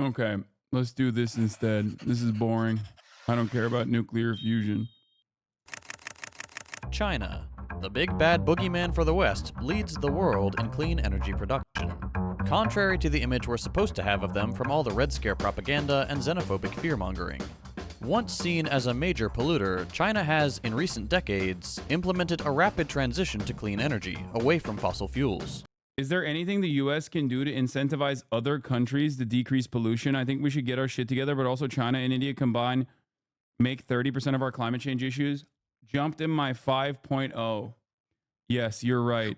Okay, let's do this instead. This is boring. I don't care about nuclear fusion. China, the big bad boogeyman for the West, leads the world in clean energy production. Contrary to the image we're supposed to have of them from all the Red Scare propaganda and xenophobic fear-mongering. Once seen as a major polluter, China has, in recent decades, implemented a rapid transition to clean energy, away from fossil fuels. Is there anything the US can do to incentivize other countries to decrease pollution? I think we should get our shit together, but also China and India combined make 30% of our climate change issues. Jumped in my 5.0. Yes, you're right.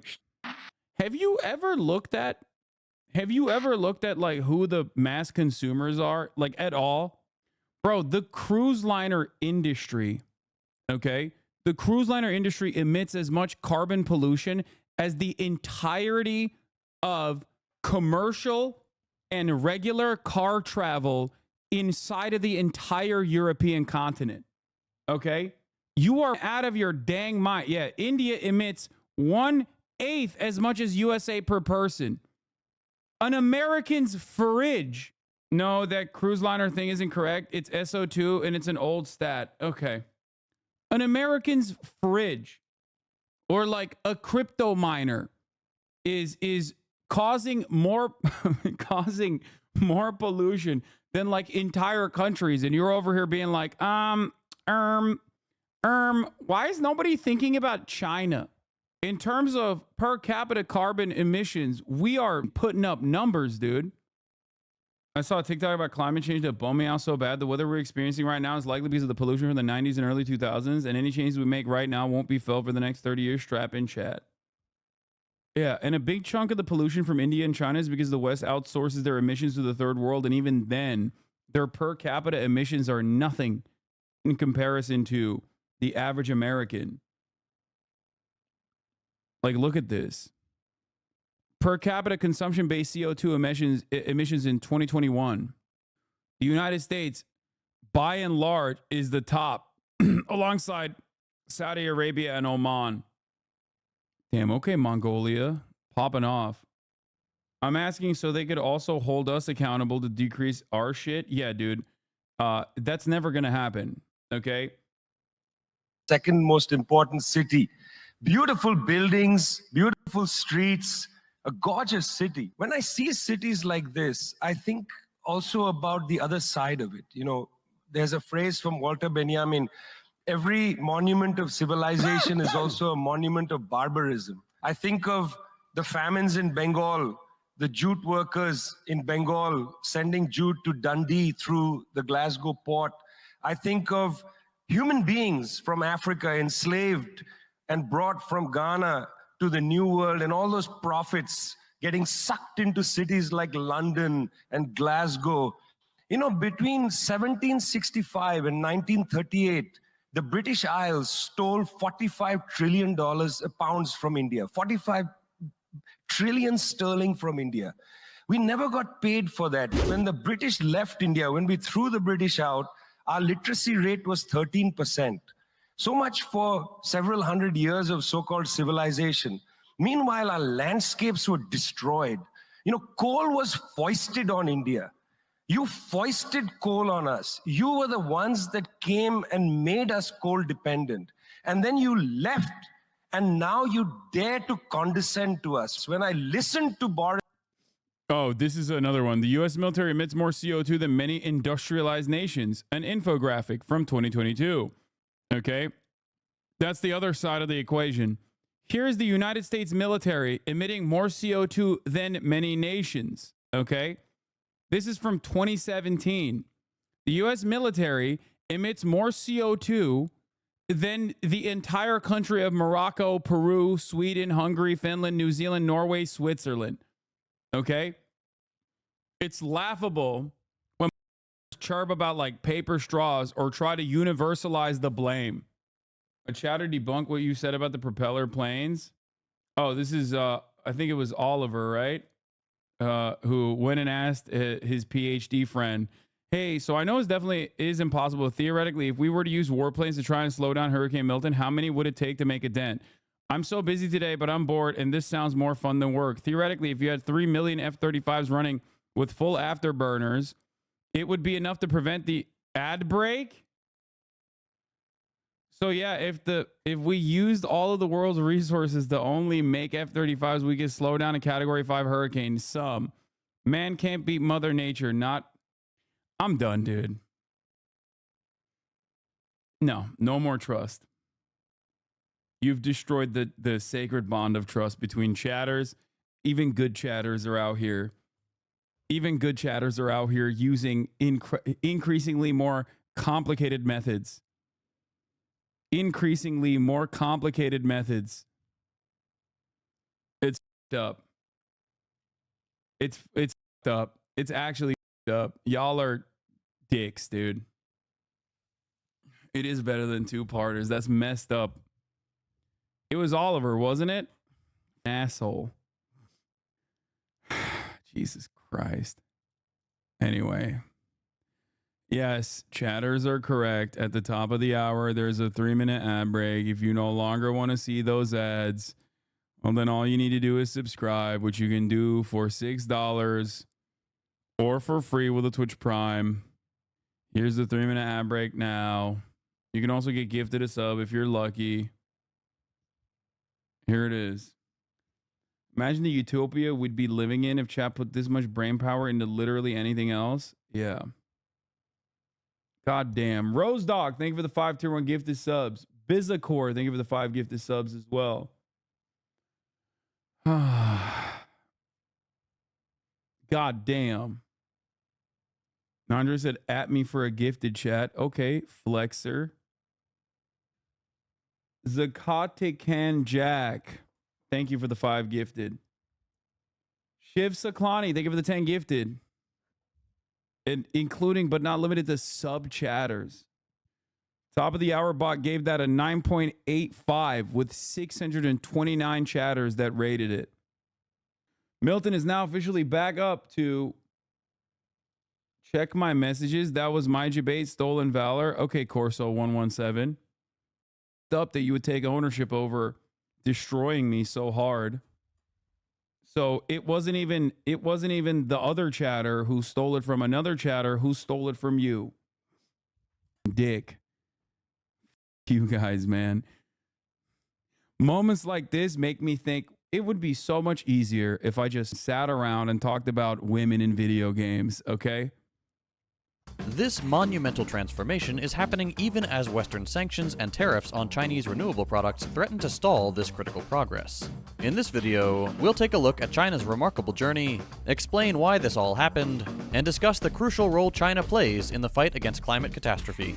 Have you ever looked at like who the mass consumers are, like at all? Bro, the cruise liner industry, okay? The cruise liner industry emits as much carbon pollution as the entirety of commercial and regular car travel inside of the entire European continent. Okay? You are out of your dang mind. Yeah, India emits 1/8 as much as USA per person. An American's fridge. No, that cruise liner thing isn't correct. It's SO2 and it's an old stat. Okay. An American's fridge or like a crypto miner is causing more causing more pollution than like entire countries. And you're over here being like, why is nobody thinking about China? In terms of per capita carbon emissions, we are putting up numbers, dude. I saw a TikTok about climate change that bummed me out so bad. The weather we're experiencing right now is likely because of the pollution from the 90s and early 2000s, and any changes we make right now won't be felt for the next 30 years. Strap in, chat. Yeah, and a big chunk of the pollution from India and China is because the West outsources their emissions to the third world, and even then, their per capita emissions are nothing in comparison to the average American. Like, look at this. Per capita consumption-based CO2 emissions in 2021. The United States, by and large, is the top, alongside Saudi Arabia and Oman. Damn, okay, Mongolia, popping off. I'm asking so they could also hold us accountable to decrease our shit. Yeah, dude, that's never gonna happen. Okay. Second most important city. Beautiful buildings, beautiful streets, a gorgeous city. When I see cities like this, I think also about the other side of it. You know, there's a phrase from Walter Benjamin, every monument of civilization is also a monument of barbarism. I think of the famines in Bengal, the jute workers in Bengal sending jute to Dundee through the Glasgow port. I think of human beings from Africa enslaved and brought from Ghana to the New World, and all those profits getting sucked into cities like London and Glasgow. You know, between 1765 and 1938, the British Isles stole $45 trillion pounds from India, 45 trillion sterling from India. We never got paid for that. When the British left India, when we threw the British out, our literacy rate was 13%. So much for several hundred years of so-called civilization. Meanwhile, our landscapes were destroyed. You know, coal was foisted on India. You foisted coal on us. You were the ones that came and made us coal dependent. And then you left, and now you dare to condescend to us. When I listened to Boris... Oh, this is another one. The U.S. military emits more CO2 than many industrialized nations. An infographic from 2022. Okay, that's the other side of the equation. Here's the United States military emitting more CO2 than many nations. Okay, this is from 2017. The U.S. military emits more CO2 than the entire country of Morocco, Peru, Sweden, Hungary, Finland, New Zealand, Norway, Switzerland. Okay, it's laughable when chirp about like paper straws or try to universalize the blame. A chatter debunk what you said about the propeller planes. Oh, this is I think it was Oliver, right? Who went and asked his PhD friend, hey, so I know it definitely is impossible. Theoretically, if we were to use warplanes to try and slow down Hurricane Milton, how many would it take to make a dent? I'm so busy today, but I'm bored, and this sounds more fun than work. Theoretically, if you had 3 million F-35s running with full afterburners, It would be enough to prevent the ad break. So yeah, if we used all of the world's resources to only make F-35s, we could slow down a Category 5 hurricane. Some man can't beat Mother Nature. Not. I'm done, dude. No more trust. You've destroyed the sacred bond of trust between chatters. Even good chatters are out here. Even good chatters are out here using increasingly more complicated methods. Increasingly more complicated methods. It's up. It's up. It's actually up. Y'all are dicks, dude. It is better than two-parters. That's messed up. It was Oliver, wasn't it? Asshole. Jesus Christ. Anyway. Yes, chatters are correct. At the top of the hour, there's a 3-minute ad break. If you no longer want to see those ads, well, then all you need to do is subscribe, which you can do for $6 or for free with a Twitch Prime. Here's the 3-minute ad break now. You can also get gifted a sub if you're lucky. Here it is. Imagine the utopia we'd be living in if chat put this much brain power into literally anything else. Yeah. God damn. Rose Dog, thank you for the 5 tier 1 gifted subs. Bizacore, thank you for the 5 gifted subs as well. God damn. Nandra said, at me for a gifted chat. Okay, Flexer. Zakatikan Jack, thank you for the 5 gifted. Shiv Saklani, thank you for the 10 gifted. And including but not limited to sub chatters. Top of the hour bot gave that a 9.85 with 629 chatters that rated it. Milton is now officially back up to check my messages. That was my debate, stolen valor. Okay, Corso 117. Up that you would take ownership over destroying me so hard. So it wasn't even the other chatter who stole it from another chatter who stole it from you. Dick. You guys, man. Moments like this make me think it would be so much easier if I just sat around and talked about women in video games, okay? This monumental transformation is happening even as Western sanctions and tariffs on Chinese renewable products threaten to stall this critical progress. In this video, we'll take a look at China's remarkable journey, explain why this all happened, and discuss the crucial role China plays in the fight against climate catastrophe.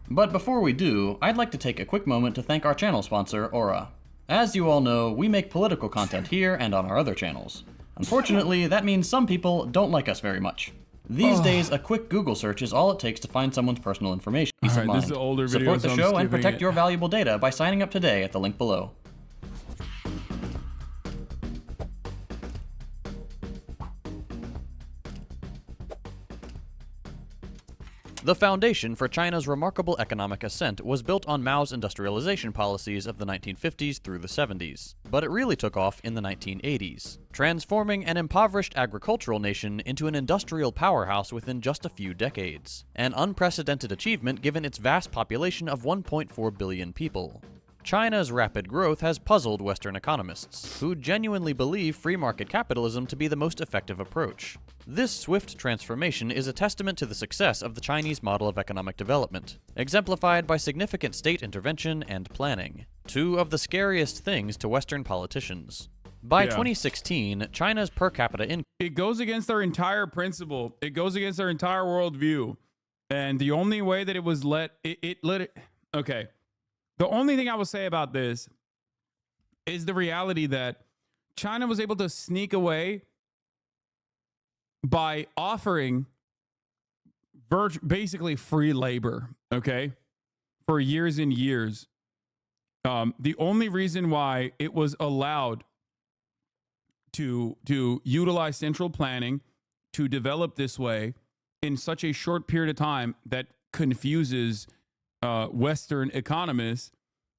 But before we do, I'd like to take a quick moment to thank our channel sponsor, Aura. As you all know, we make political content here and on our other channels. Unfortunately, that means some people don't like us very much. These days, a quick Google search is all it takes to find someone's personal information. Peace of mind. This is an older video, Support the so show and protect your valuable data by signing up today at the link below. The foundation for China's remarkable economic ascent was built on Mao's industrialization policies of the 1950s through the 70s, but it really took off in the 1980s, transforming an impoverished agricultural nation into an industrial powerhouse within just a few decades, an unprecedented achievement given its vast population of 1.4 billion people. China's rapid growth has puzzled Western economists, who genuinely believe free market capitalism to be the most effective approach. This swift transformation is a testament to the success of the Chinese model of economic development, exemplified by significant state intervention and planning, two of the scariest things to Western politicians. By 2016, China's per capita income... It goes against our entire principle. It goes against our entire worldview. And the only way that it was okay. The only thing I will say about this is the reality that China was able to sneak away by offering basically free labor, okay, for years and years. The only reason why it was allowed to utilize central planning to develop this way in such a short period of time that confuses Western economists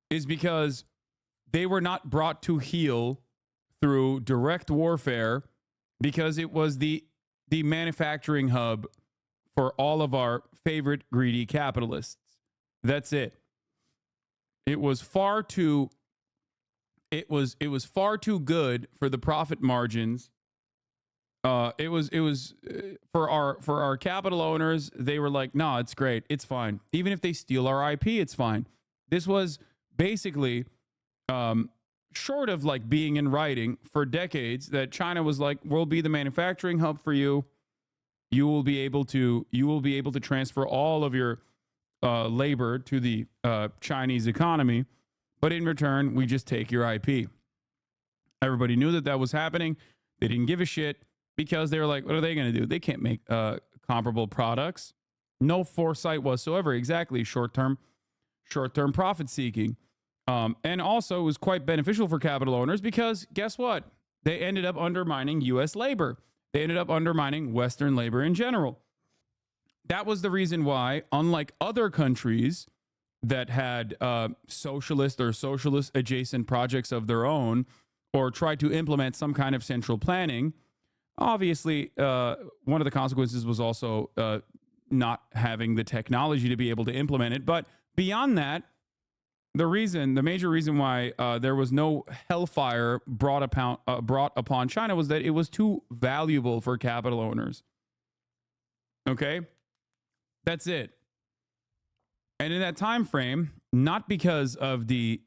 is because they were not brought to heel through direct warfare, because it was the manufacturing hub for all of our favorite greedy capitalists. That's it. It was far too far too good for the profit margins. It was for our capital owners. They were like, "No, it's great. It's fine. Even if they steal our IP, it's fine." This was basically short of like being in writing for decades that China was like, "We'll be the manufacturing hub for you. You will be able to transfer all of your labor to the Chinese economy, but in return, we just take your IP." Everybody knew that was happening. They didn't give a shit because they were like, what are they going to do? They can't make comparable products. No foresight whatsoever. Exactly. Short-term profit seeking. And also it was quite beneficial for capital owners because guess what? They ended up undermining U.S. labor. They ended up undermining Western labor in general. That was the reason why, unlike other countries that had socialist or socialist adjacent projects of their own or tried to implement some kind of central planning, obviously one of the consequences was also not having the technology to be able to implement it. But beyond that, the major reason why there was no hellfire brought upon China was that it was too valuable for capital owners. Okay? That's it. And in that time frame, not because of the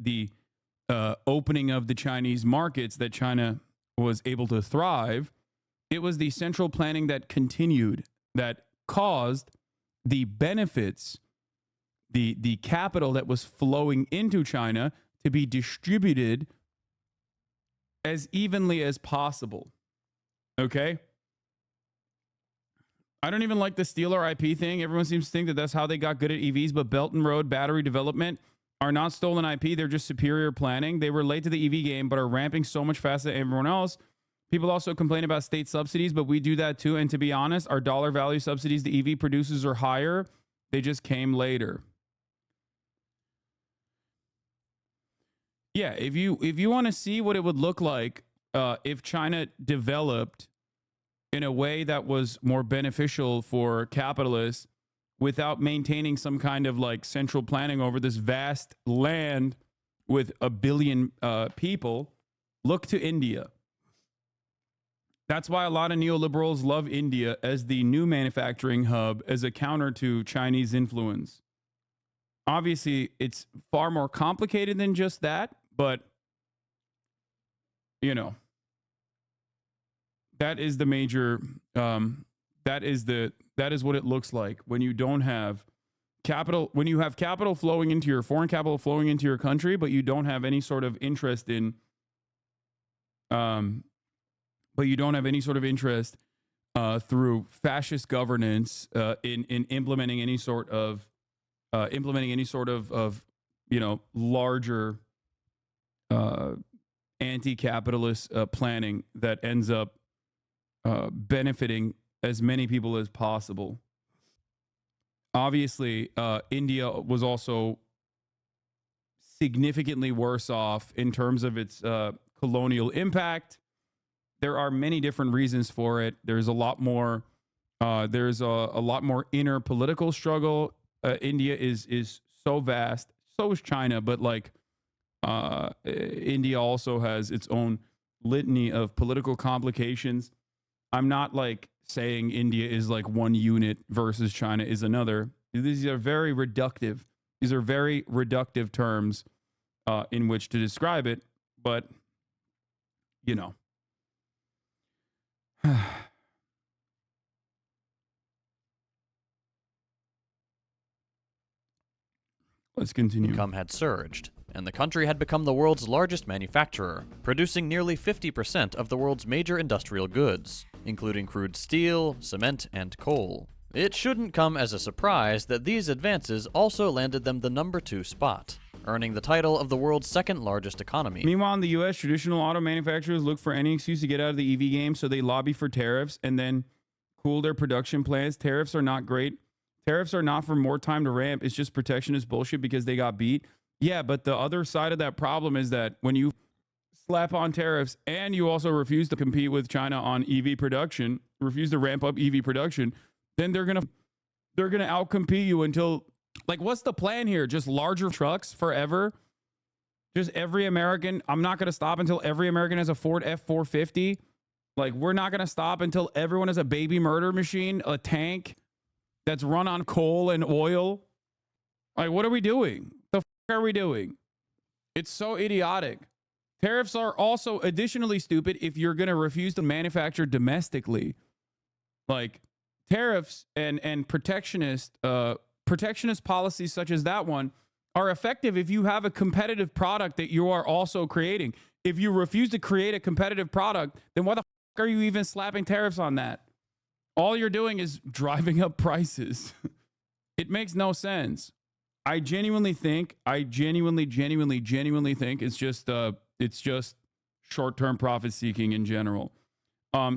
opening of the Chinese markets that China was able to thrive, it was the central planning that continued, that caused the benefits, the capital that was flowing into China to be distributed as evenly as possible. Okay? I don't even like the steal our IP thing. Everyone seems to think that that's how they got good at EVs, but Belt and Road battery development are not stolen IP. They're just superior planning. They were late to the EV game, but are ramping so much faster than everyone else. People also complain about state subsidies, but we do that too. And to be honest, our dollar value subsidies to EV producers are higher. They just came later. Yeah, if you want to see what it would look like if China developed in a way that was more beneficial for capitalists without maintaining some kind of like central planning over this vast land with 1 billion people, look to India. That's why a lot of neoliberals love India as the new manufacturing hub as a counter to Chinese influence. Obviously, it's far more complicated than just that, but you know, that is the major that is what it looks like when you don't have capital, when you have capital flowing into your foreign capital flowing into your country, but you don't have any sort of interest in through fascist governance in implementing any sort of larger anti-capitalist planning that ends up benefiting as many people as possible. Obviously, India was also significantly worse off in terms of its colonial impact. There are many different reasons for it. There's a lot more. There's a lot more inner political struggle. India is so vast. So is China, but like India also has its own litany of political complications. I'm not like saying India is like one unit versus China is another. These are very reductive. These are very reductive terms in which to describe it. But, you know. Let's continue. Income had surged, and the country had become the world's largest manufacturer, producing nearly 50% of the world's major industrial goods, including crude steel, cement, and coal. It shouldn't come as a surprise that these advances also landed them the number 2 spot, earning the title of the world's second largest economy. Meanwhile, in the U.S., traditional auto manufacturers look for any excuse to get out of the EV game, so they lobby for tariffs and then cool their production plans. Tariffs are not great. Tariffs are not for more time to ramp. It's just protectionist bullshit because they got beat. Yeah, but the other side of that problem is that when you slap on tariffs and you also refuse to compete with China on EV production, refuse to ramp up EV production, then they're going to They're going to outcompete you until, like, what's the plan here? Just larger trucks forever? Just every American, I'm not going to stop until every American has a Ford F-450. Like, we're not going to stop until everyone has a baby murder machine, a tank that's run on coal and oil. Like, what are we doing? The fuck are we doing? It's so idiotic. Tariffs are also additionally stupid if you're going to refuse to manufacture domestically. Like, tariffs and protectionist policies such as that one are effective if you have a competitive product that you are also creating. If you refuse to create a competitive product, then why the fuck are you even slapping tariffs on that? All you're doing is driving up prices. It makes no sense. I genuinely think it's just short-term profit seeking in general.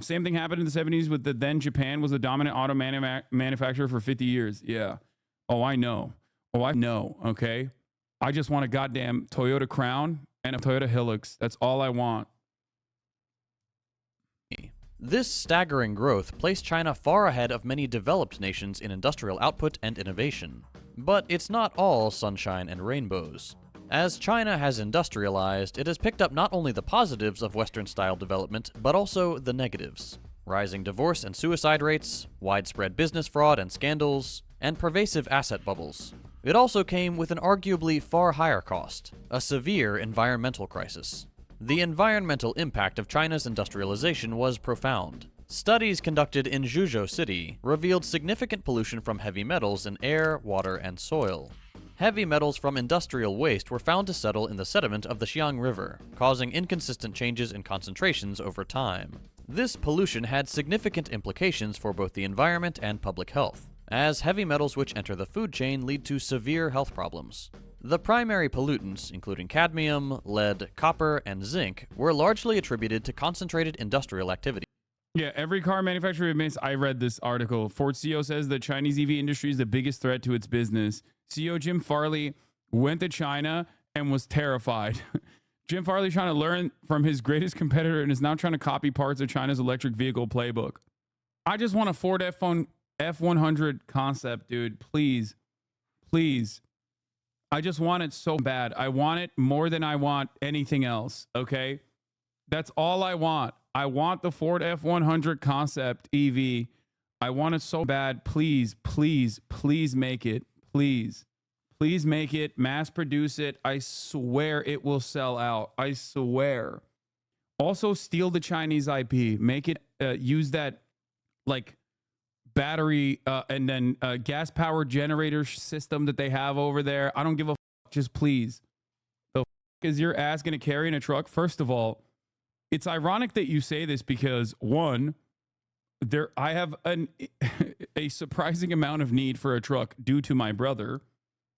Same thing happened in the 70s with then Japan was the dominant auto manufacturer for 50 years. Yeah. Oh, I know. Okay. I just want a goddamn Toyota Crown and a Toyota Hilux. That's all I want. This staggering growth placed China far ahead of many developed nations in industrial output and innovation. But it's not all sunshine and rainbows. As China has industrialized, it has picked up not only the positives of Western-style development, but also the negatives. Rising divorce and suicide rates, widespread business fraud and scandals, and pervasive asset bubbles. It also came with an arguably far higher cost, a severe environmental crisis. The environmental impact of China's industrialization was profound. Studies conducted in Zhuzhou City revealed significant pollution from heavy metals in air, water, and soil. Heavy metals from industrial waste were found to settle in the sediment of the Xiang River, causing inconsistent changes in concentrations over time. This pollution had significant implications for both the environment and public health, as heavy metals which enter the food chain lead to severe health problems. The primary pollutants, including cadmium, lead, copper, and zinc, were largely attributed to concentrated industrial activity. Yeah, every car manufacturer admits. I read this article. Ford CEO says the Chinese EV industry is the biggest threat to its business. CEO Jim Farley went to China and was terrified. Jim Farley trying to learn from his greatest competitor and is now trying to copy parts of China's electric vehicle playbook. I just want a Ford F100 concept, dude. Please. Please. I just want it so bad. I want it more than I want anything else, okay? That's all I want. I want the Ford F100 concept EV. I want it so bad. Please, please, please make it. Please. Please make it. Mass produce it. I swear it will sell out. I swear. Also, steal the Chinese IP. Make it, use that, like, battery and then gas powered generator system that they have over there. I don't give a fuck. Just please. The fuck is your ass going to carry in a truck? First of all, it's ironic that you say this because, one, I have a surprising amount of need for a truck due to my brother.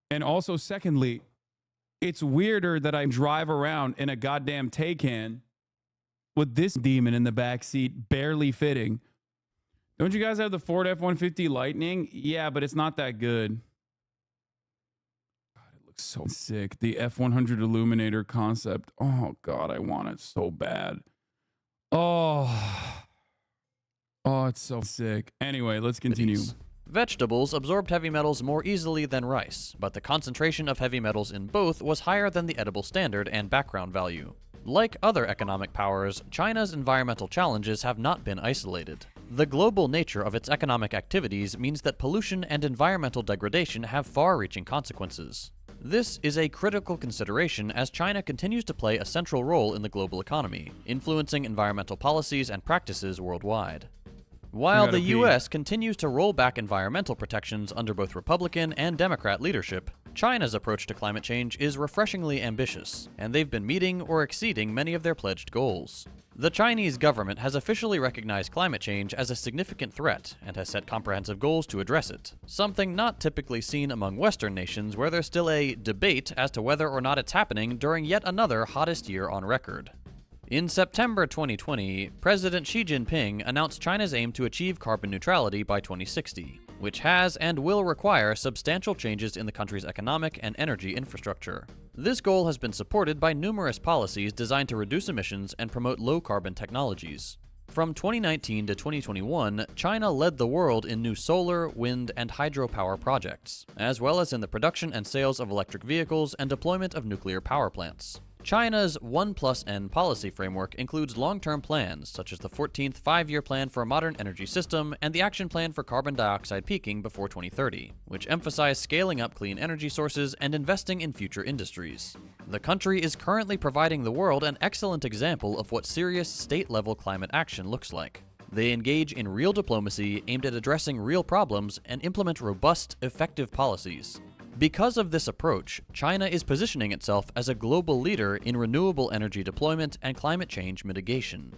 And also, secondly, it's weirder that I drive around in a goddamn Taycan with this demon in the back seat barely fitting. Don't you guys have the Ford F-150 Lightning? Yeah, but it's not that good. God, it looks so sick. The F-100 Illuminator concept. Oh, God, I want it so bad. Oh, it's so sick. Anyway, let's continue. Vegetables absorbed heavy metals more easily than rice, but the concentration of heavy metals in both was higher than the edible standard and background value. Like other economic powers, China's environmental challenges have not been isolated. The global nature of its economic activities means that pollution and environmental degradation have far-reaching consequences. This is a critical consideration as China continues to play a central role in the global economy, influencing environmental policies and practices worldwide. While the U.S. continues to roll back environmental protections under both Republican and Democrat leadership, China's approach to climate change is refreshingly ambitious, and they've been meeting or exceeding many of their pledged goals. The Chinese government has officially recognized climate change as a significant threat and has set comprehensive goals to address it, something not typically seen among Western nations where there's still a debate as to whether or not it's happening during yet another hottest year on record. In September 2020, President Xi Jinping announced China's aim to achieve carbon neutrality by 2060, which has and will require substantial changes in the country's economic and energy infrastructure. This goal has been supported by numerous policies designed to reduce emissions and promote low-carbon technologies. From 2019 to 2021, China led the world in new solar, wind, and hydropower projects, as well as in the production and sales of electric vehicles and deployment of nuclear power plants. China's 1+N policy framework includes long-term plans, such as the 14th Five-Year Plan for a Modern Energy System and the Action Plan for Carbon Dioxide Peaking before 2030, which emphasize scaling up clean energy sources and investing in future industries. The country is currently providing the world an excellent example of what serious state-level climate action looks like. They engage in real diplomacy aimed at addressing real problems and implement robust, effective policies. Because of this approach, China is positioning itself as a global leader in renewable energy deployment and climate change mitigation.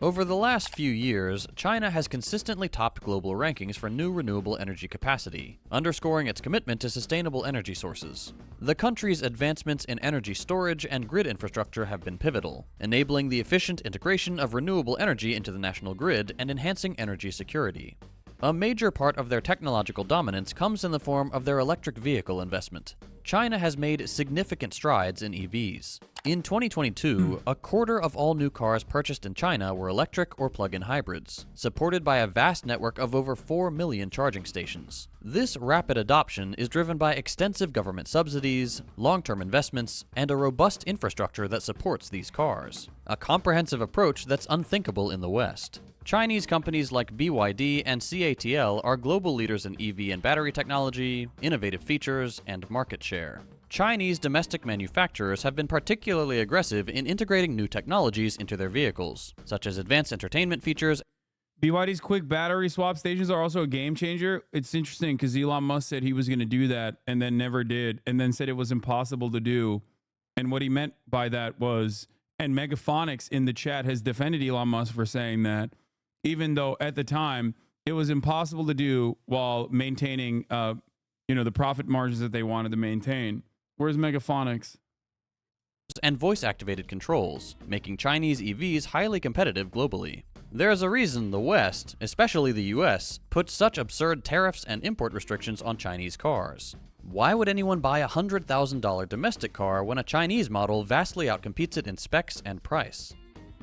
Over the last few years, China has consistently topped global rankings for new renewable energy capacity, underscoring its commitment to sustainable energy sources. The country's advancements in energy storage and grid infrastructure have been pivotal, enabling the efficient integration of renewable energy into the national grid and enhancing energy security. A major part of their technological dominance comes in the form of their electric vehicle investment. China has made significant strides in EVs. In 2022, a quarter of all new cars purchased in China were electric or plug-in hybrids, supported by a vast network of over 4 million charging stations. This rapid adoption is driven by extensive government subsidies, long-term investments, and a robust infrastructure that supports these cars, a comprehensive approach that's unthinkable in the West. Chinese companies like BYD and CATL are global leaders in EV and battery technology, innovative features, and market share. Chinese domestic manufacturers have been particularly aggressive in integrating new technologies into their vehicles, such as advanced entertainment features. BYD's quick battery swap stations are also a game changer. It's interesting because Elon Musk said he was going to do that and then never did, and then said it was impossible to do. And what he meant by that was, and Megaphonics in the chat has defended Elon Musk for saying that, even though at the time it was impossible to do while maintaining, the profit margins that they wanted to maintain. Where's Megaphonics? And voice-activated controls, making Chinese EVs highly competitive globally. There's a reason the West, especially the US, put such absurd tariffs and import restrictions on Chinese cars. Why would anyone buy a $100,000 domestic car when a Chinese model vastly outcompetes it in specs and price?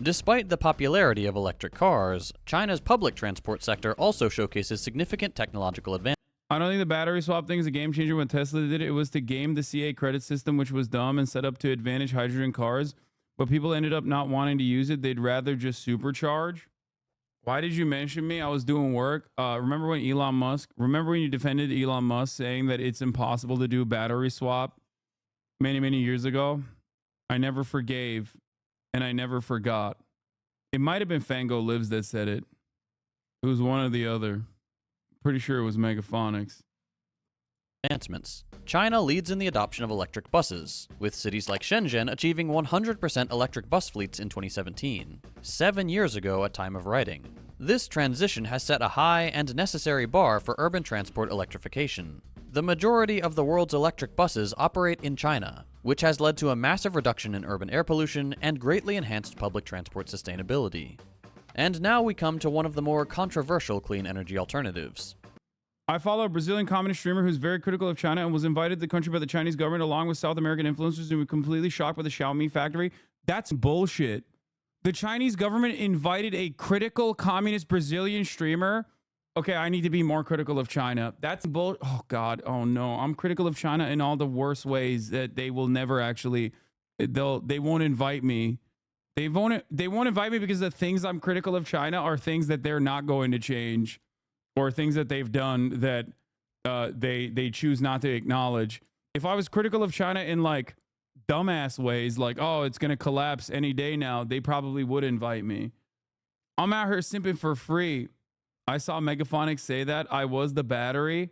Despite the popularity of electric cars, China's public transport sector also showcases significant technological advances. I don't think the battery swap thing is a game changer. When Tesla did it, it was to game the CA credit system, which was dumb and set up to advantage hydrogen cars. But people ended up not wanting to use it. They'd rather just supercharge. Why did you mention me? I was doing work. Remember when you defended Elon Musk saying that it's impossible to do a battery swap many, many years ago? I never forgave. And I never forgot. It might have been Fango Lives that said it. It was one or the other. Pretty sure it was Megaphonics. Advancements. China leads in the adoption of electric buses, with cities like Shenzhen achieving 100% electric bus fleets in 2017, 7 years ago at time of writing. This transition has set a high and necessary bar for urban transport electrification. The majority of the world's electric buses operate in China, which has led to a massive reduction in urban air pollution and greatly enhanced public transport sustainability. And now we come to one of the more controversial clean energy alternatives. I follow a Brazilian communist streamer who's very critical of China and was invited to the country by the Chinese government along with South American influencers who were completely shocked by the Xiaomi factory. That's bullshit. The Chinese government invited a critical communist Brazilian streamer. Okay, I need to be more critical of China. That's bull. Oh God. Oh no. I'm critical of China in all the worst ways that they will never actually. They won't invite me. They won't invite me because the things I'm critical of China are things that they're not going to change, or things that they've done that they choose not to acknowledge. If I was critical of China in like dumbass ways, like, oh, it's gonna collapse any day now, they probably would invite me. I'm out here simping for free. I saw Megaphonics say that. I was the battery.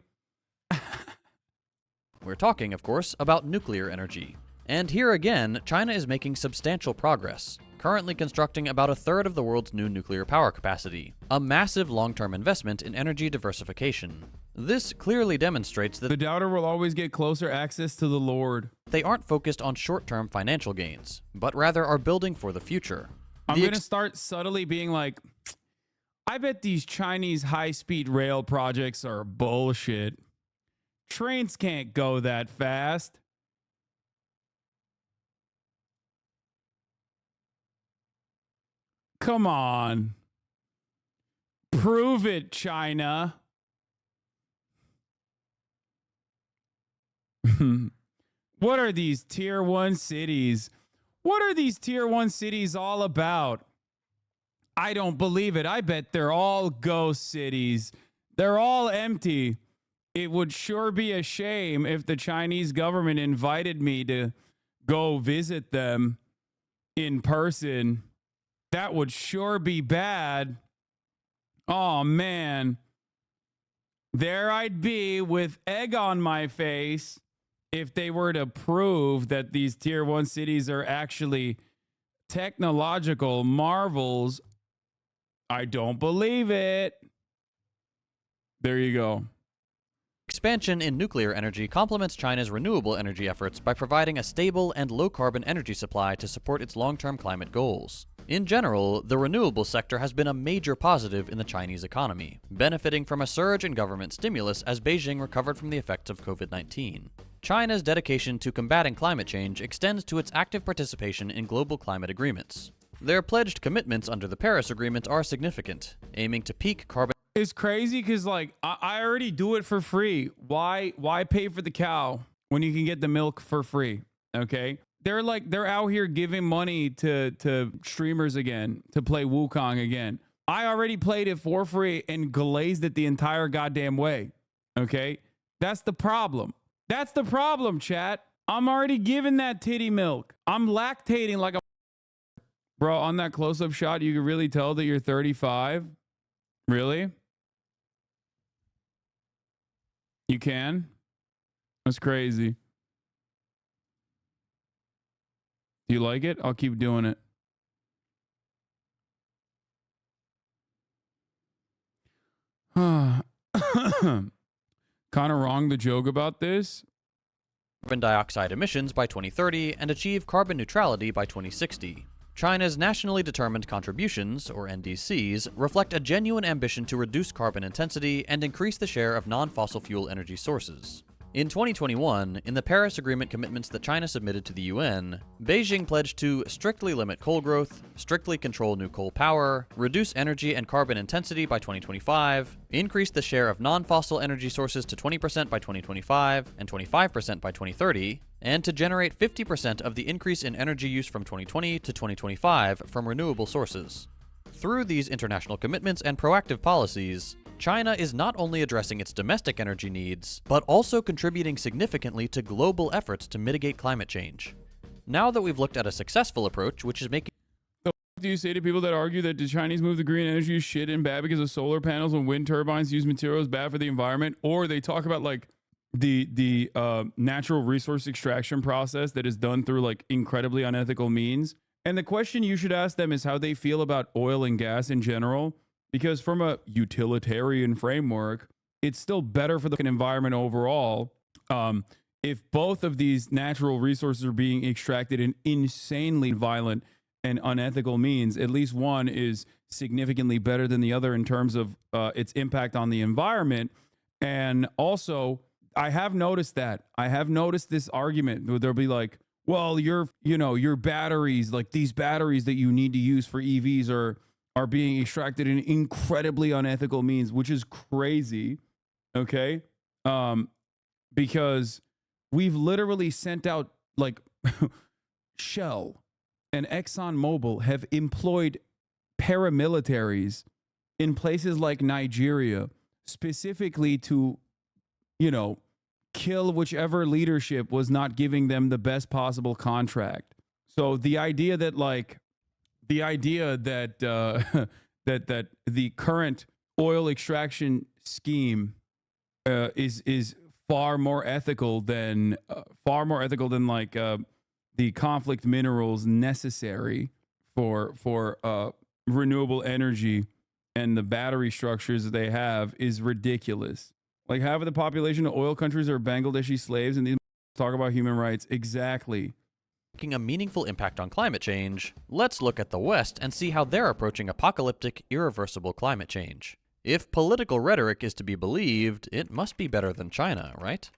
We're talking, of course, about nuclear energy. And here again, China is making substantial progress, currently constructing about a third of the world's new nuclear power capacity, a massive long-term investment in energy diversification. This clearly demonstrates that the doubter will always get closer access to the Lord. They aren't focused on short-term financial gains, but rather are building for the future. I'm going to start subtly being like, I bet these Chinese high-speed rail projects are bullshit. Trains can't go that fast. Come on. Prove it, China. What are these tier 1 cities? What are these tier 1 cities all about? I don't believe it. I bet they're all ghost cities. They're all empty. It would sure be a shame if the Chinese government invited me to go visit them in person. That would sure be bad. Oh, man. There I'd be with egg on my face if they were to prove that these tier 1 cities are actually technological marvels. I don't believe it. There you go. Expansion in nuclear energy complements China's renewable energy efforts by providing a stable and low-carbon energy supply to support its long-term climate goals. In general, the renewable sector has been a major positive in the Chinese economy, benefiting from a surge in government stimulus as Beijing recovered from the effects of COVID-19. China's dedication to combating climate change extends to its active participation in global climate agreements. Their pledged commitments under the Paris Agreement are significant, aiming to peak carbon. It's crazy because, like, I already do it for free. Why pay for the cow when you can get the milk for free? Okay, they're out here giving money to streamers again to play Wukong again. I already played it for free and glazed it the entire goddamn way. Okay, that's the problem. That's the problem, chat. I'm already giving that titty milk. I'm lactating like a bro. On that close-up shot, you can really tell that you're 35. Really? You can? That's crazy. Do you like it? I'll keep doing it. Kind of wrong the joke about this. Carbon dioxide emissions by 2030 and achieve carbon neutrality by 2060. China's nationally determined contributions, or NDCs, reflect a genuine ambition to reduce carbon intensity and increase the share of non-fossil fuel energy sources. In 2021, in the Paris Agreement commitments that China submitted to the UN, Beijing pledged to strictly limit coal growth, strictly control new coal power, reduce energy and carbon intensity by 2025, increase the share of non-fossil energy sources to 20% by 2025 and 25% by 2030, and to generate 50% of the increase in energy use from 2020 to 2025 from renewable sources. Through these international commitments and proactive policies, China is not only addressing its domestic energy needs, but also contributing significantly to global efforts to mitigate climate change. Now that we've looked at a successful approach, which is making... What do you say to people that argue that the Chinese move the green energy is shit and bad because of solar panels and wind turbines use materials bad for the environment? Or they talk about like the natural resource extraction process that is done through like incredibly unethical means. And the question you should ask them is how they feel about oil and gas in general. Because from a utilitarian framework, it's still better for the environment overall. If both of these natural resources are being extracted in insanely violent and unethical means, at least one is significantly better than the other in terms of its impact on the environment. And also, I have noticed that. I have noticed this argument where they'll be like, well, your batteries, like these batteries that you need to use for EVs are being extracted in incredibly unethical means, which is crazy, okay? Because we've literally sent out, like, Shell and ExxonMobil have employed paramilitaries in places like Nigeria, specifically to, kill whichever leadership was not giving them the best possible contract. So the idea that, like, that the current oil extraction scheme is far more ethical than like the conflict minerals necessary for renewable energy and the battery structures that they have is ridiculous. Like half of the population of oil countries are Bangladeshi slaves, and these talk about human rights. Exactly. Making a meaningful impact on climate change, let's look at the West and see how they're approaching apocalyptic, irreversible climate change. If political rhetoric is to be believed, it must be better than China, right?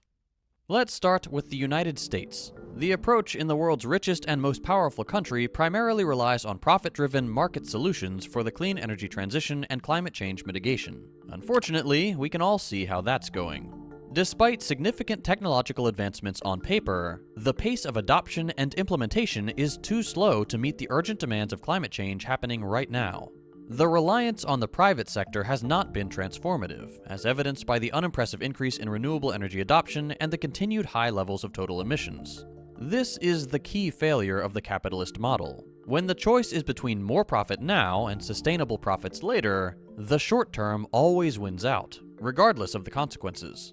Let's start with the United States. The approach in the world's richest and most powerful country primarily relies on profit-driven market solutions for the clean energy transition and climate change mitigation. Unfortunately, we can all see how that's going. Despite significant technological advancements on paper, the pace of adoption and implementation is too slow to meet the urgent demands of climate change happening right now. The reliance on the private sector has not been transformative, as evidenced by the unimpressive increase in renewable energy adoption and the continued high levels of total emissions. This is the key failure of the capitalist model. When the choice is between more profit now and sustainable profits later, the short term always wins out, regardless of the consequences.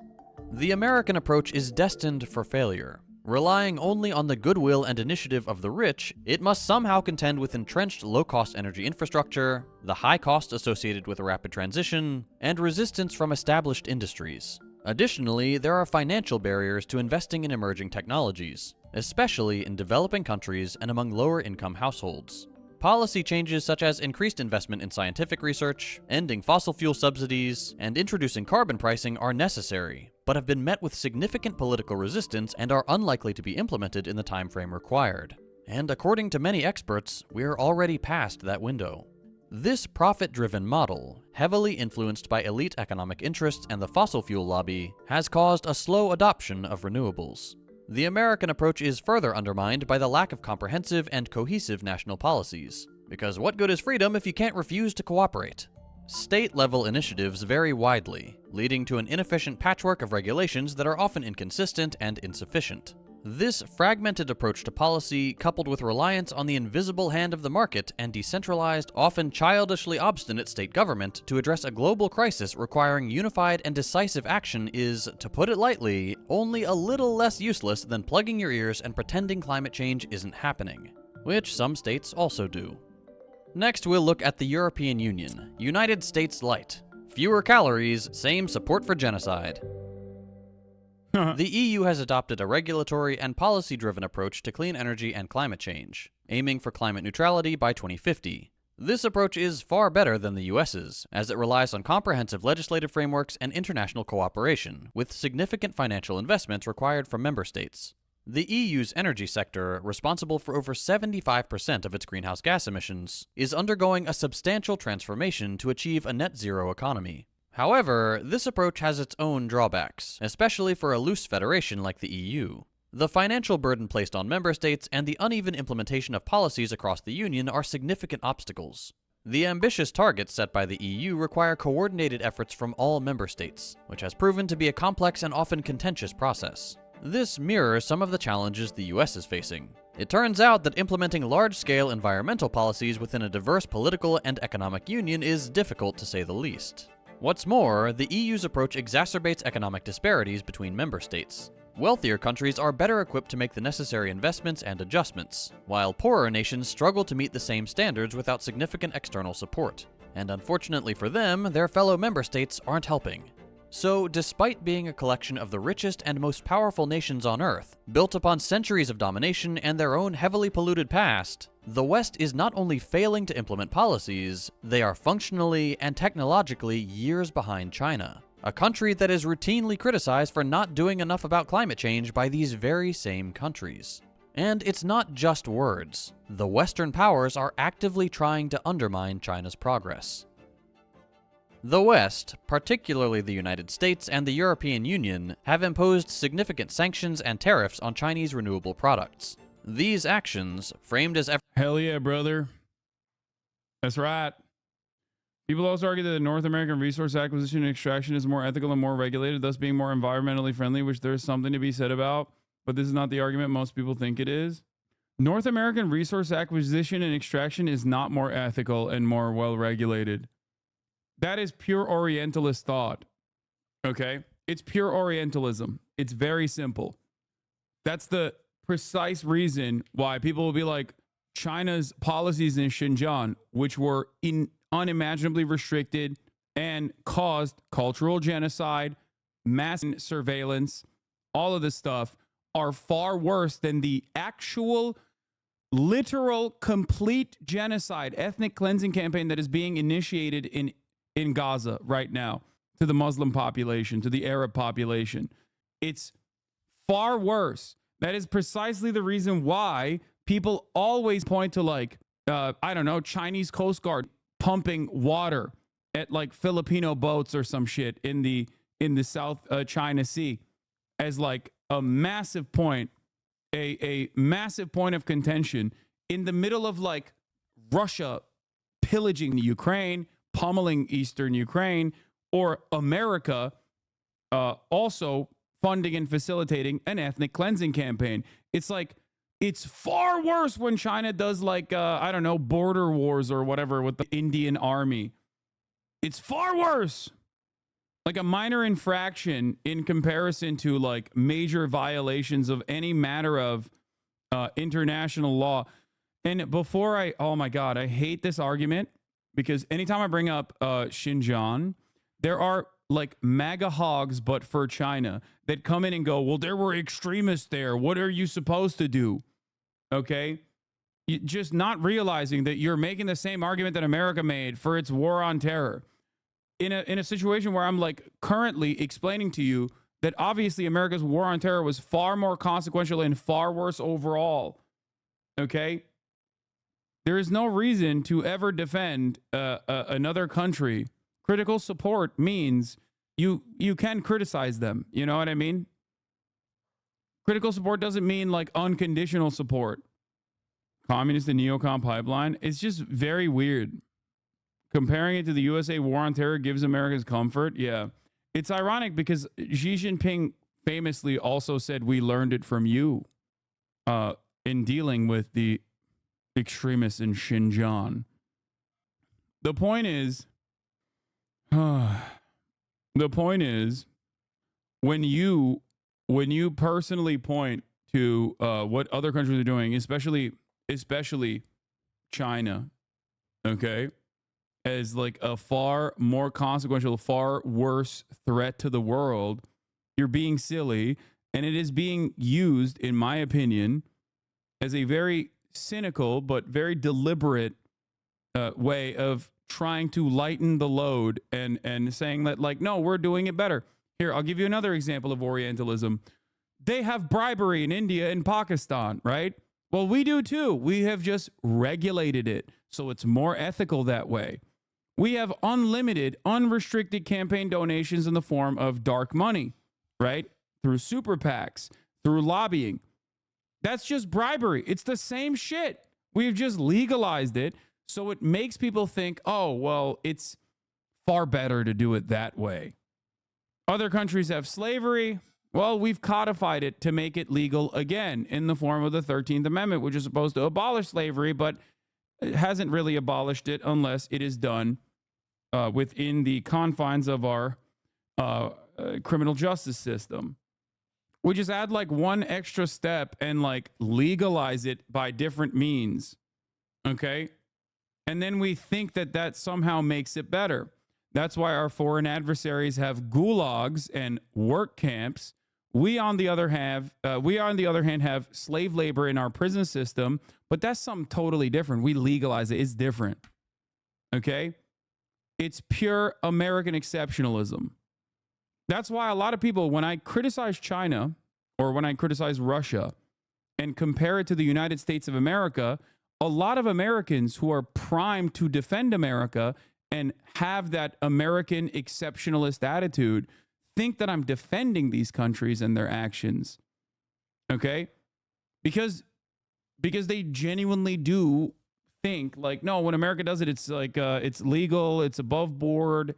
The American approach is destined for failure. Relying only on the goodwill and initiative of the rich, it must somehow contend with entrenched low-cost energy infrastructure, the high cost associated with a rapid transition, and resistance from established industries. Additionally, there are financial barriers to investing in emerging technologies, especially in developing countries and among lower-income households. Policy changes such as increased investment in scientific research, ending fossil fuel subsidies, and introducing carbon pricing are necessary, but have been met with significant political resistance and are unlikely to be implemented in the time frame required. And according to many experts, we're already past that window. This profit-driven model, heavily influenced by elite economic interests and the fossil fuel lobby, has caused a slow adoption of renewables. The American approach is further undermined by the lack of comprehensive and cohesive national policies. Because what good is freedom if you can't refuse to cooperate? State-level initiatives vary widely, leading to an inefficient patchwork of regulations that are often inconsistent and insufficient. This fragmented approach to policy, coupled with reliance on the invisible hand of the market and decentralized, often childishly obstinate state government to address a global crisis requiring unified and decisive action is, to put it lightly, only a little less useless than plugging your ears and pretending climate change isn't happening, which some states also do. Next, we'll look at the European Union, United States Light. Fewer calories, same support for genocide. The EU has adopted a regulatory and policy-driven approach to clean energy and climate change, aiming for climate neutrality by 2050. This approach is far better than the US's, as it relies on comprehensive legislative frameworks and international cooperation, with significant financial investments required from member states. The EU's energy sector, responsible for over 75% of its greenhouse gas emissions, is undergoing a substantial transformation to achieve a net zero economy. However, this approach has its own drawbacks, especially for a loose federation like the EU. The financial burden placed on member states and the uneven implementation of policies across the Union are significant obstacles. The ambitious targets set by the EU require coordinated efforts from all member states, which has proven to be a complex and often contentious process. This mirrors some of the challenges the US is facing. It turns out that implementing large-scale environmental policies within a diverse political and economic union is difficult to say the least. What's more, the EU's approach exacerbates economic disparities between member states. Wealthier countries are better equipped to make the necessary investments and adjustments, while poorer nations struggle to meet the same standards without significant external support. And unfortunately for them, their fellow member states aren't helping. So, despite being a collection of the richest and most powerful nations on Earth, built upon centuries of domination and their own heavily polluted past, the West is not only failing to implement policies, they are functionally and technologically years behind China, a country that is routinely criticized for not doing enough about climate change by these very same countries. And it's not just words. The Western powers are actively trying to undermine China's progress. The West, particularly the United States and the European Union, have imposed significant sanctions and tariffs on Chinese renewable products. These actions, framed as Hell yeah, brother. That's right. People also argue that the North American resource acquisition and extraction is more ethical and more regulated, thus being more environmentally friendly, which there is something to be said about, but this is not the argument most people think it is. North American resource acquisition and extraction is not more ethical and more well regulated. That is pure Orientalist thought. Okay? It's pure Orientalism. It's very simple. That's the precise reason why people will be like, China's policies in Xinjiang, which were unimaginably restricted and caused cultural genocide, mass surveillance, all of this stuff, are far worse than the actual, literal, complete genocide, ethnic cleansing campaign that is being initiated in Gaza right now to the Muslim population, to the Arab population. It's Far worse. That is precisely the reason why people always point to like, I don't know, Chinese Coast Guard pumping water at like Filipino boats or some shit in the South China Sea as like a massive point, a massive point of contention in the middle of like Russia pillaging the Ukraine, pummeling Eastern Ukraine, or America also funding and facilitating an ethnic cleansing campaign. It's like, it's far worse when China does like, I don't know, border wars or whatever with the Indian army. It's far worse. Like a minor infraction in comparison to like major violations of any matter of international law. And before oh my God, I hate this argument because anytime I bring up Xinjiang, there are like MAGA hogs, but for China, that come in and go, well, there were extremists there. What are you supposed to do? Okay. Just not realizing that you're making the same argument that America made for its war on terror. In a situation where I'm like currently explaining to you that obviously America's war on terror was far more consequential and far worse overall. Okay. There is no reason to ever defend another country. Critical support means you can criticize them. You know what I mean? Critical support doesn't mean like unconditional support. Communist and neocon pipeline. It's just very weird. Comparing it to the USA war on terror gives America's comfort. Yeah. It's ironic because Xi Jinping famously also said we learned it from you in dealing with the extremists in Xinjiang. The point is, when you personally point to what other countries are doing, especially China, okay, as like a far more consequential, far worse threat to the world, you're being silly, and it is being used, in my opinion, as a very cynical but very deliberate way of trying to lighten the load and saying that like, no, we're doing it better. Here, I'll give you another example of Orientalism. They have bribery in India and Pakistan, right? Well, we do too. We have just regulated it, so it's more ethical that way. We have unlimited, unrestricted campaign donations in the form of dark money, right? Through super PACs, through lobbying. That's just bribery. It's the same shit. We've just legalized it, so it makes people think, oh, well, it's far better to do it that way. Other countries have slavery. Well, we've codified it to make it legal again in the form of the 13th Amendment, which is supposed to abolish slavery, but it hasn't really abolished it unless it is done within the confines of our criminal justice system. We just add like one extra step and like legalize it by different means. Okay. And then we think that that somehow makes it better. That's why our foreign adversaries have gulags and work camps. We, on the other hand, have slave labor in our prison system, but that's something totally different. We legalize it. It's different. Okay. It's pure American exceptionalism. That's why a lot of people, when I criticize China or when I criticize Russia and compare it to the United States of America, a lot of Americans who are primed to defend America and have that American exceptionalist attitude think that I'm defending these countries and their actions. Okay? Because they genuinely do think like, no, when America does it, it's like, it's legal, it's above board,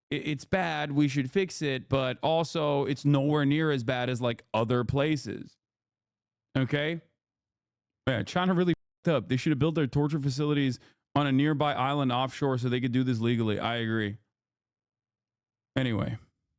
it's bad, we should fix it, but also it's nowhere near as bad as like other places. Okay? Yeah, China really f***ed up. They should have built their torture facilities on a nearby island offshore so they could do this legally. I agree. Anyway.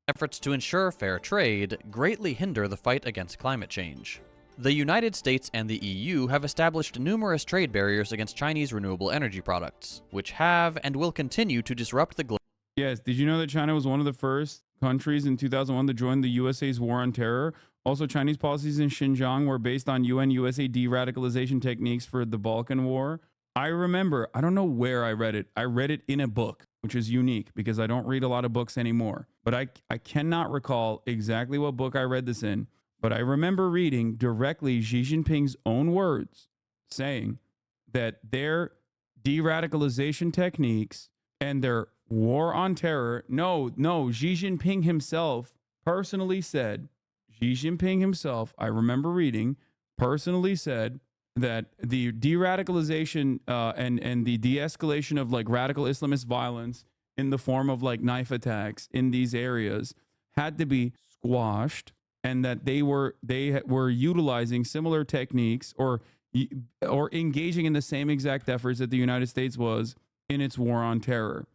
Efforts to ensure fair trade greatly hinder the fight against climate change. The United States and the EU have established numerous trade barriers against Chinese renewable energy products, which have and will continue to disrupt the global. Yes, did you know that China was one of the first countries in 2001 to join the USA's war on terror? Also, Chinese policies in Xinjiang were based on UN-USA de-radicalization techniques for the Balkan War. I remember, I don't know where I read it. I read it in a book, which is unique because I don't read a lot of books anymore. But I cannot recall exactly what book I read this in. But I remember reading directly Xi Jinping's own words saying that their de-radicalization techniques and their war on terror, no, Xi Jinping himself personally said, I remember reading, personally said that the de-radicalization and the de-escalation of like radical Islamist violence in the form of like knife attacks in these areas had to be squashed, and that they were utilizing similar techniques or engaging in the same exact efforts that the United States was in its war on terror.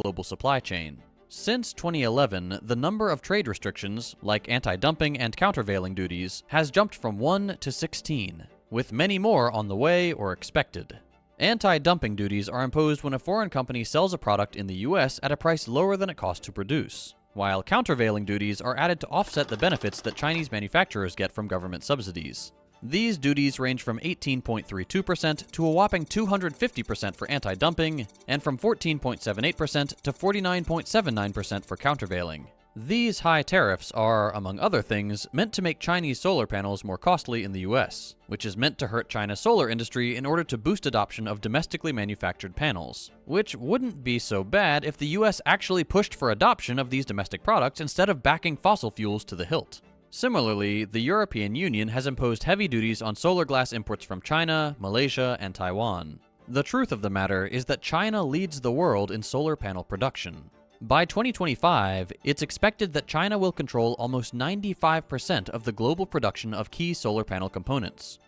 Global supply chain. Since 2011, the number of trade restrictions, like anti-dumping and countervailing duties, has jumped from 1 to 16, with many more on the way or expected. Anti-dumping duties are imposed when a foreign company sells a product in the US at a price lower than it costs to produce, while countervailing duties are added to offset the benefits that Chinese manufacturers get from government subsidies. These duties range from 18.32% to a whopping 250% for anti-dumping, and from 14.78% to 49.79% for countervailing. These high tariffs are, among other things, meant to make Chinese solar panels more costly in the US, which is meant to hurt China's solar industry in order to boost adoption of domestically manufactured panels, which wouldn't be so bad if the US actually pushed for adoption of these domestic products instead of backing fossil fuels to the hilt. Similarly, the European Union has imposed heavy duties on solar glass imports from China, Malaysia, and Taiwan. The truth of the matter is that China leads the world in solar panel production. By 2025, it's expected that China will control almost 95% of the global production of key solar panel components.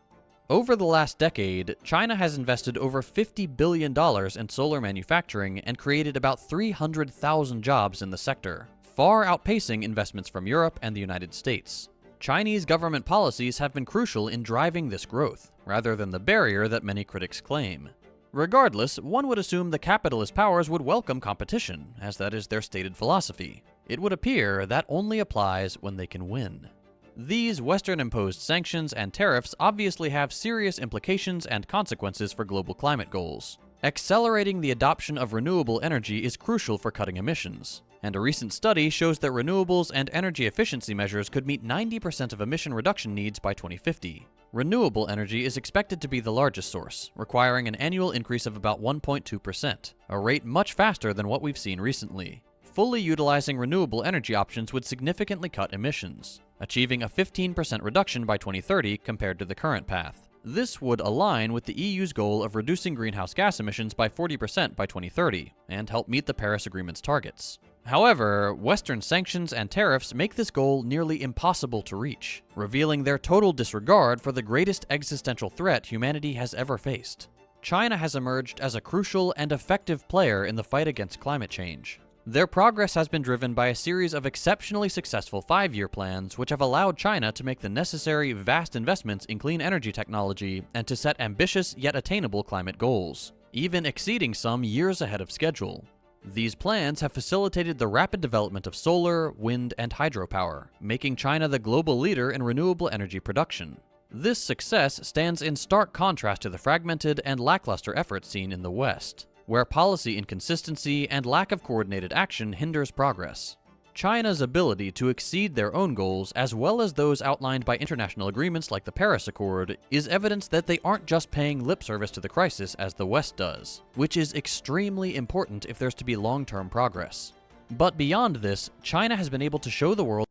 Over the last decade, China has invested over $50 billion in solar manufacturing and created about 300,000 jobs in the sector, far outpacing investments from Europe and the United States. Chinese government policies have been crucial in driving this growth, rather than the barrier that many critics claim. Regardless, one would assume the capitalist powers would welcome competition, as that is their stated philosophy. It would appear that only applies when they can win. These Western-imposed sanctions and tariffs obviously have serious implications and consequences for global climate goals. Accelerating the adoption of renewable energy is crucial for cutting emissions, and a recent study shows that renewables and energy efficiency measures could meet 90% of emission reduction needs by 2050. Renewable energy is expected to be the largest source, requiring an annual increase of about 1.2%, a rate much faster than what we've seen recently. Fully utilizing renewable energy options would significantly cut emissions, achieving a 15% reduction by 2030 compared to the current path. This would align with the EU's goal of reducing greenhouse gas emissions by 40% by 2030, and help meet the Paris Agreement's targets. However, Western sanctions and tariffs make this goal nearly impossible to reach, revealing their total disregard for the greatest existential threat humanity has ever faced. China has emerged as a crucial and effective player in the fight against climate change. Their progress has been driven by a series of exceptionally successful 5-year plans which have allowed China to make the necessary vast investments in clean energy technology and to set ambitious yet attainable climate goals, even exceeding some years ahead of schedule. These plans have facilitated the rapid development of solar, wind, and hydropower, making China the global leader in renewable energy production. This success stands in stark contrast to the fragmented and lackluster efforts seen in the West, where policy inconsistency and lack of coordinated action hinders progress. China's ability to exceed their own goals, as well as those outlined by international agreements like the Paris Accord, is evidence that they aren't just paying lip service to the crisis as the West does, which is extremely important if there's to be long-term progress. But beyond this, China has been able to show the world.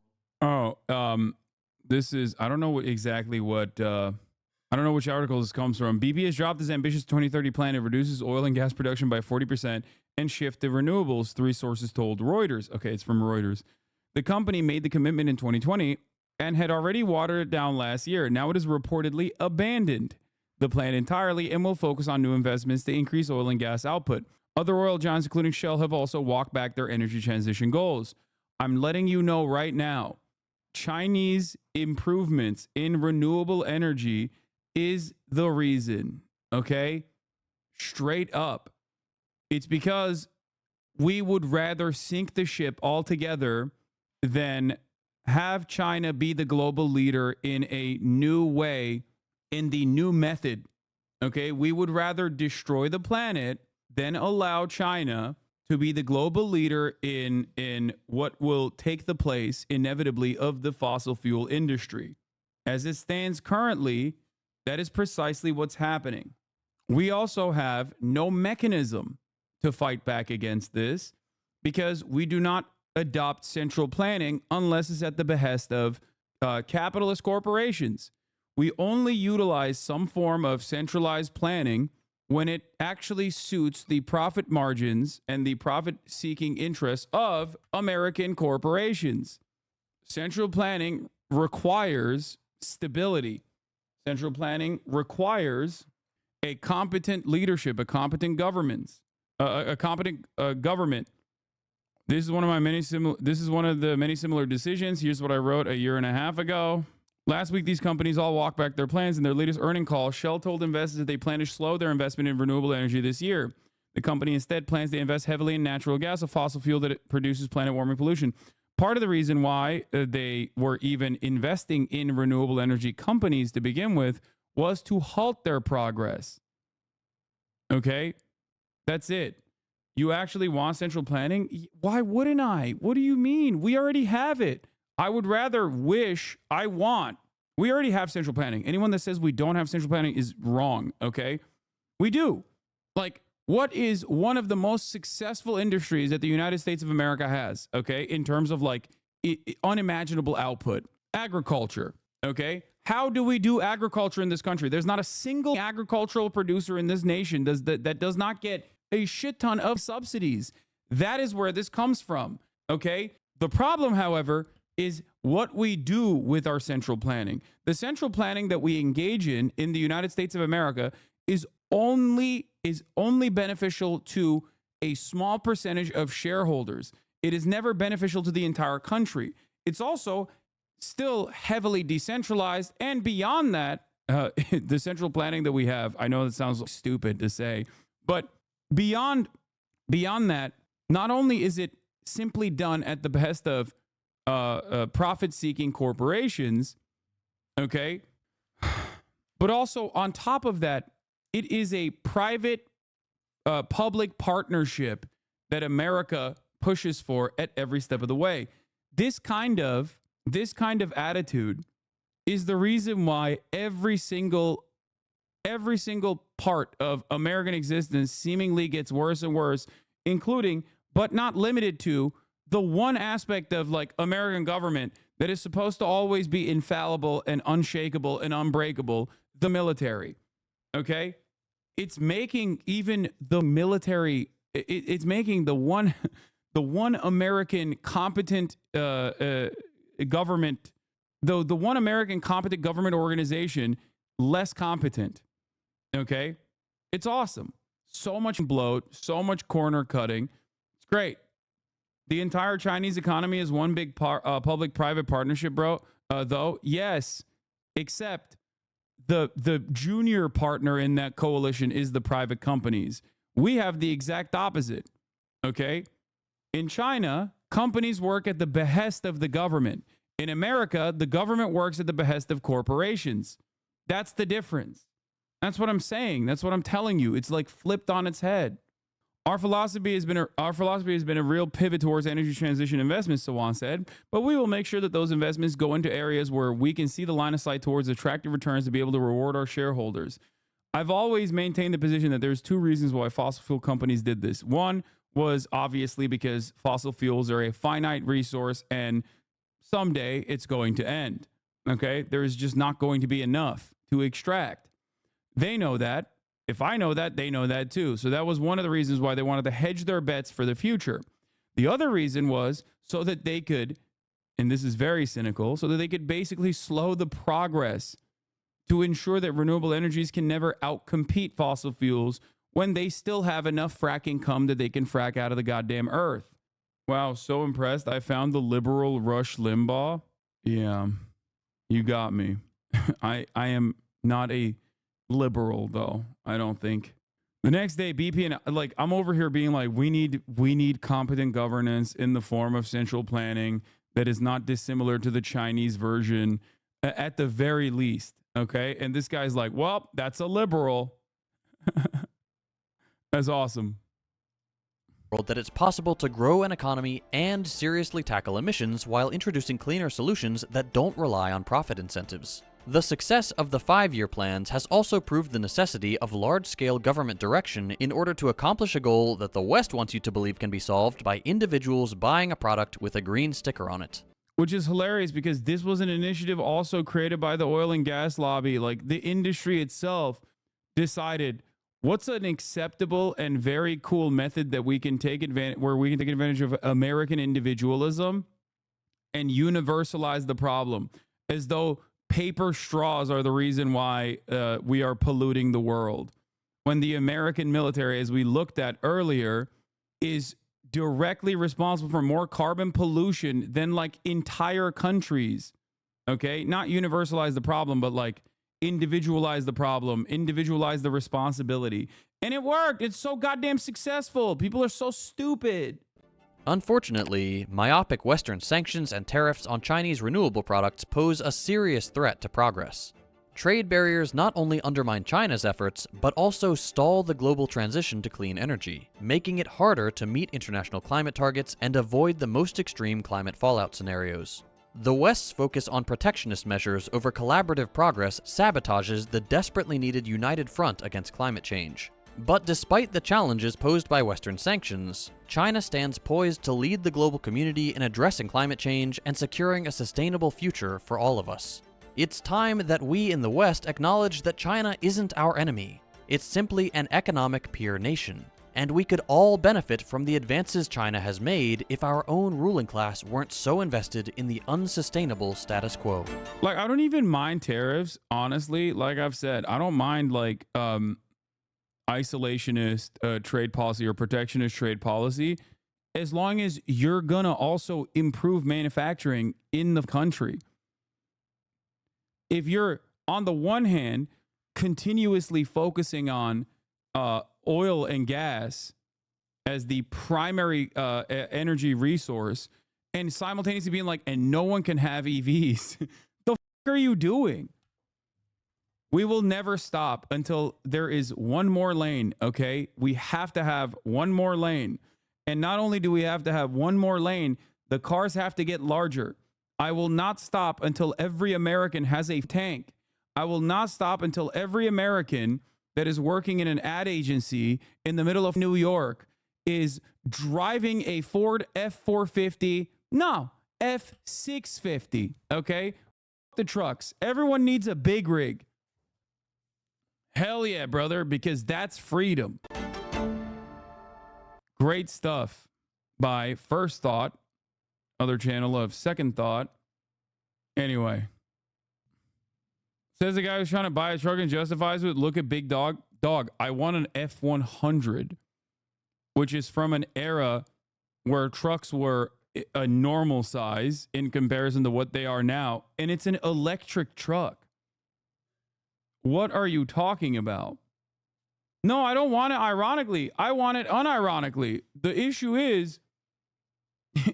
This is, I don't know exactly what, I don't know which article this comes from. BP has dropped its ambitious 2030 plan. It reduces oil and gas production by 40% and shift to renewables, 3 sources told Reuters. Okay, it's from Reuters. The company made the commitment in 2020 and had already watered it down last year. Now it has reportedly abandoned the plan entirely and will focus on new investments to increase oil and gas output. Other oil giants, including Shell, have also walked back their energy transition goals. I'm letting you know right now, Chinese improvements in renewable energy is the reason, okay? Straight up. It's because we would rather sink the ship altogether than have China be the global leader in a new way, in the new method, okay? We would rather destroy the planet than allow China to be the global leader in what will take the place inevitably of the fossil fuel industry. As it stands currently, that is precisely what's happening. We also have no mechanism to fight back against this because we do not adopt central planning unless it's at the behest of capitalist corporations. We only utilize some form of centralized planning when it actually suits the profit margins and the profit-seeking interests of American corporations. Central planning requires stability. Central planning requires a competent leadership, a competent government. This is one of the many similar decisions. Here's what I wrote a year and a half ago. Last week, these companies all walked back their plans. In their latest earnings call, Shell told investors that they plan to slow their investment in renewable energy this year. The company instead plans to invest heavily in natural gas, a fossil fuel that it produces planet-warming pollution. Part of the reason why they were even investing in renewable energy companies to begin with was to halt their progress. Okay? That's it. You actually want central planning? Why wouldn't I? What do you mean? We already have it. I would rather wish we already have central planning. Anyone that says we don't have central planning is wrong, okay? We do. Like, what is one of the most successful industries that the United States of America has, okay, in terms of like unimaginable output? Agriculture, okay? How do we do agriculture in this country? There's not a single agricultural producer in this nation that does not get a shit ton of subsidies. That is where this comes from, okay? The problem, however, is what we do with our central planning. The central planning that we engage in the United States of America is only beneficial to a small percentage of shareholders. It is never beneficial to the entire country. It's also still heavily decentralized, and beyond that, the central planning that we have, I know that sounds stupid to say, but beyond that, not only is it simply done at the behest of profit-seeking corporations, okay, but also on top of that, it is a private public partnership that America pushes for at every step of the way. This kind of attitude is the reason why every single part of American existence seemingly gets worse and worse, including, but not limited to, the one aspect of like American government that is supposed to always be infallible and unshakable and unbreakable, the military. Okay? It's making even the military, it's making the one American competent government, the one American competent government organization less competent. Okay? It's awesome. So much bloat, so much corner cutting. It's great. The entire Chinese economy is one big public-private partnership, bro. Though, yes, except the junior partner in that coalition is the private companies. We have the exact opposite, okay? In China, companies work at the behest of the government. In America, the government works at the behest of corporations. That's the difference. That's what I'm saying. That's what I'm telling you. It's like flipped on its head. Our philosophy has been a real pivot towards energy transition investments, Sawan said, but we will make sure that those investments go into areas where we can see the line of sight towards attractive returns to be able to reward our shareholders. I've always maintained the position that there's two reasons why fossil fuel companies did this. One was obviously because fossil fuels are a finite resource and someday it's going to end. Okay? There is just not going to be enough to extract. They know that. If I know that, they know that too. So that was one of the reasons why they wanted to hedge their bets for the future. The other reason was so that they could, and this is very cynical, so that they could basically slow the progress to ensure that renewable energies can never outcompete fossil fuels when they still have enough fracking come that they can frack out of the goddamn earth. Wow, so impressed. I found the liberal Rush Limbaugh. Yeah, you got me. I am not a liberal, though, I don't think. The next day, BP and like I'm over here being like, we need competent governance in the form of central planning that is not dissimilar to the Chinese version at the very least. Okay. And this guy's like, well, that's a liberal. That's awesome. world that it's possible to grow an economy and seriously tackle emissions while introducing cleaner solutions that don't rely on profit incentives. The success of the 5-year plans has also proved the necessity of large-scale government direction in order to accomplish a goal that the West wants you to believe can be solved by individuals buying a product with a green sticker on it. Which is hilarious because this was an initiative also created by the oil and gas lobby. Like, the industry itself decided what's an acceptable and very cool method that we can take advantage of American individualism and universalize the problem, as though paper straws are the reason why we are polluting the world, when the American military, as we looked at earlier, is directly responsible for more carbon pollution than like entire countries. Okay, not universalize the problem, but like individualize the problem, individualize the responsibility. And it worked. It's so goddamn successful. People are so stupid. Unfortunately, myopic Western sanctions and tariffs on Chinese renewable products pose a serious threat to progress. Trade barriers not only undermine China's efforts, but also stall the global transition to clean energy, making it harder to meet international climate targets and avoid the most extreme climate fallout scenarios. The West's focus on protectionist measures over collaborative progress sabotages the desperately needed united front against climate change. But despite the challenges posed by Western sanctions, China stands poised to lead the global community in addressing climate change and securing a sustainable future for all of us. It's time that we in the West acknowledge that China isn't our enemy. It's simply an economic peer nation, and we could all benefit from the advances China has made if our own ruling class weren't so invested in the unsustainable status quo. Like, I don't even mind tariffs, honestly. Like I've said, I don't mind like isolationist trade policy or protectionist trade policy, as long as you're gonna also improve manufacturing in the country. If you're, on the one hand, continuously focusing on oil and gas as the primary energy resource, and simultaneously being like, and no one can have EVs, the fuck are you doing? We will never stop until there is one more lane, okay? We have to have one more lane. And not only do we have to have one more lane, the cars have to get larger. I will not stop until every American has a tank. I will not stop until every American that is working in an ad agency in the middle of New York is driving a Ford F450. No, F650. Okay? The trucks. Everyone needs a big rig. Hell yeah, brother, because that's freedom. Great stuff by First Thought, other channel of Second Thought. Anyway, says the guy who's trying to buy a truck and justifies it. Look at Big Dog. Dog, I want an F100, which is from an era where trucks were a normal size in comparison to what they are now. And it's an electric truck. What are you talking about? No, I don't want it ironically. I want it unironically. The issue is,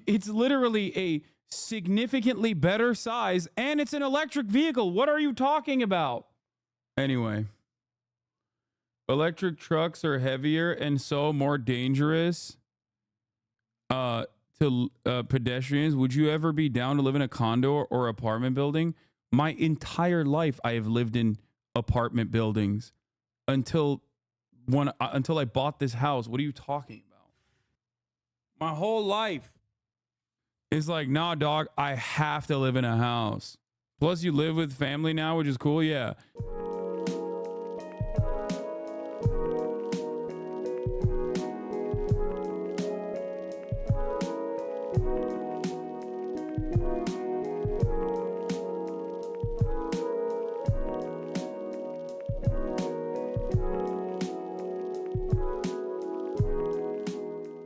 it's literally a significantly better size and it's an electric vehicle. What are you talking about? Anyway, electric trucks are heavier and so more dangerous to pedestrians. Would you ever be down to live in a condo or apartment building? My entire life I have lived in apartment buildings until I bought this house. What are you talking about? My whole life. It's like, nah, dog, I have to live in a house. Plus, you live with family now, which is cool. Yeah.